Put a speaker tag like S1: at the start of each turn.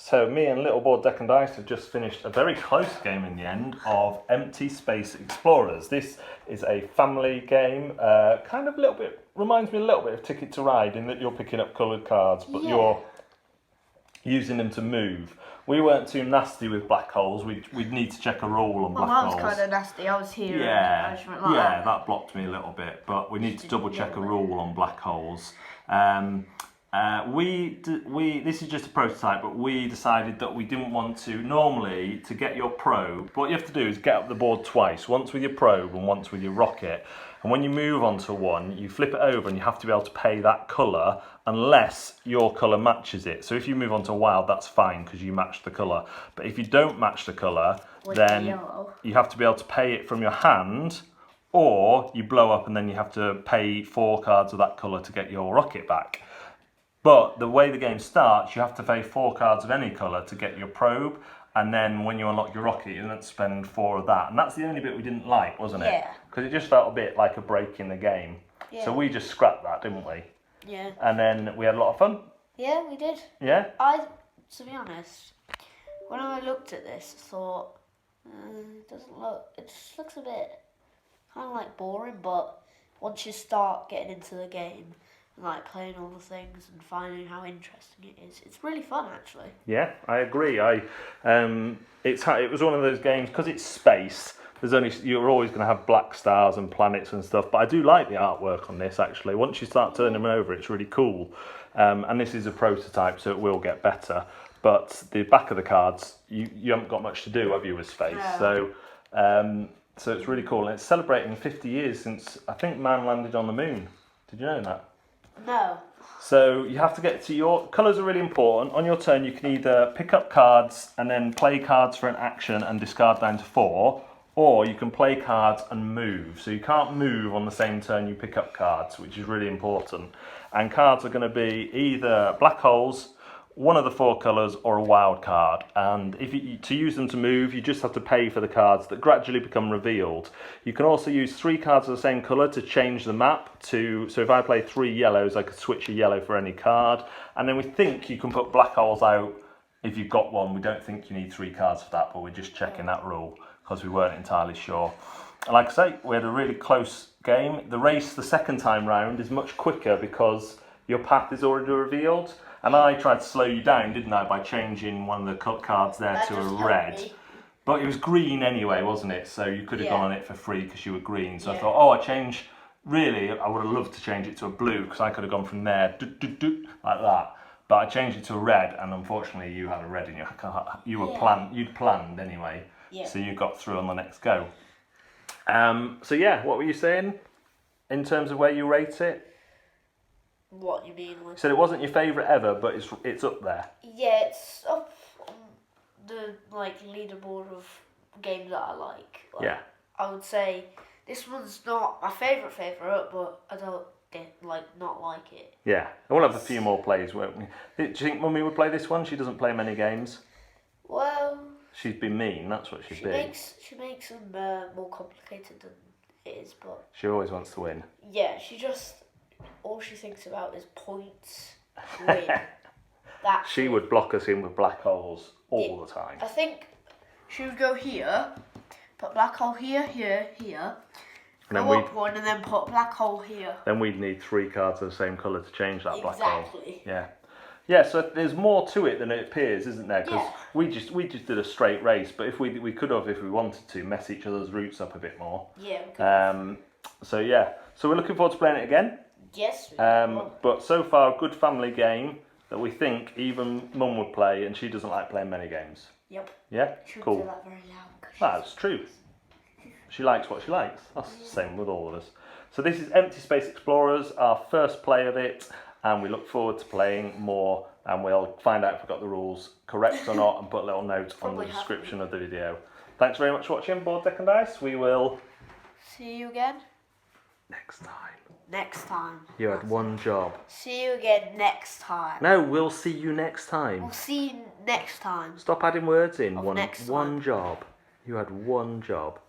S1: So me and Little Board Deck and Dice have just finished a very close game in the end of Empty Space Explorers. This is a family game, kind of a little bit, reminds me a little bit of Ticket to Ride in that you're picking up coloured cards, but you're using them to move. We weren't too nasty with black holes. We'd need to check a rule on black holes.
S2: Mine was kind of nasty. I was here.
S1: Yeah,
S2: and like
S1: that blocked me a little bit, but we need to double check a rule on black holes. This is just a prototype, but we decided that we didn't want to. Normally, to get your probe, what you have to do is get up the board twice, once with your probe and once with your rocket. And when you move onto one, you flip it over and you have to be able to pay that colour unless your colour matches it. So if you move onto wild, that's fine because you match the colour. But if you don't match the colour, then you have to be able to pay it from your hand, or you blow up and then you have to pay 4 cards of that colour to get your rocket back. But the way the game starts, you have to pay 4 cards of any colour to get your probe, and then when you unlock your rocket, you don't spend 4 of that. And that's the only bit we didn't like, wasn't it?
S2: Yeah.
S1: Because it just felt a bit like a break in the game.
S2: Yeah.
S1: So we just scrapped that, didn't we?
S2: Yeah.
S1: And then we had a lot of fun.
S2: Yeah, we did.
S1: Yeah?
S2: To be honest, when I looked at this, I thought, it just looks a bit kind of like boring, but once you start getting into the game, like playing all the things and finding how interesting it is, it's really fun actually.
S1: Yeah, I agree. It was one of those games because it's space. You're always going to have black stars and planets and stuff, but I do like the artwork on this actually. Once you start turning them over, it's really cool. And this is a prototype, so it will get better. But the back of the cards, you haven't got much to do, have you, with space?
S2: No.
S1: So it's really cool, and it's celebrating 50 years since I think man landed on the moon. Did you know that?
S2: No.
S1: So you have to get to your colours are really important. On your turn, you can either pick up cards and then play cards for an action and discard down to 4, or you can play cards and move. So you can't move on the same turn you pick up cards, which is really important. And cards are going to be either black holes, one of the 4 colours, or a wild card. And to use them to move, you just have to pay for the cards that gradually become revealed. You can also use 3 cards of the same colour to change the map so if I play 3 yellows, I could switch a yellow for any card. And then we think you can put black holes out if you've got one. We don't think you need 3 cards for that, but we're just checking that rule because we weren't entirely sure. And like I say, we had a really close game. The race the second time round is much quicker because your path is already revealed. And I tried to slow you down, didn't I, by changing one of the cards there to a red. But it was green anyway, wasn't it? So you could have gone on it for free because you were green. So I thought, really, I would have loved to change it to a blue because I could have gone from there, like that. But I changed it to a red, and unfortunately you had a red in your card. You'd planned anyway. Yeah. So you got through on the next go. What were you saying in terms of where you rate it?
S2: What you mean?
S1: You said it wasn't your favourite ever, but it's up there.
S2: Yeah, it's up on the leaderboard of games that I like. I would say this one's not my favourite, but I don't not like it.
S1: Yeah, and we'll have a few more plays, won't we? Do you think Mummy would play this one? She doesn't play many games.
S2: Well,
S1: she's been mean. That's what she's been.
S2: She makes them more complicated than it is, but
S1: she always wants to win.
S2: Yeah, all she thinks about is points, win.
S1: She would block us in with black holes all the time.
S2: I think she would go here, put black hole here, and go up one, and then put black hole here.
S1: Then we'd need 3 cards of the same colour to change that black hole.
S2: Exactly.
S1: Yeah. Yeah, so there's more to it than it appears, isn't there? Because we just did a straight race, but if we could have, if we wanted to, mess each other's routes up a bit more.
S2: Yeah, we could.
S1: So we're looking forward to playing it again.
S2: Yes.
S1: But so far, a good family game that we think even Mum would play, and she doesn't like playing many games.
S2: Yep.
S1: Yeah?
S2: Cool. Do that very loud.
S1: That's true. She likes what she likes. That's the same with all of us. So this is Empty Space Explorers, our first play of it, and we look forward to playing more, and we'll find out if we've got the rules correct or not and put a little note on the description of the video. Thanks very much for watching Board Deck and Dice. We will
S2: see you again
S1: next time.
S2: Next time.
S1: You had one job.
S2: See you again next time.
S1: No, we'll see you next time.
S2: We'll see you next time.
S1: Stop adding words in.
S2: Next time.
S1: One job. You had one job.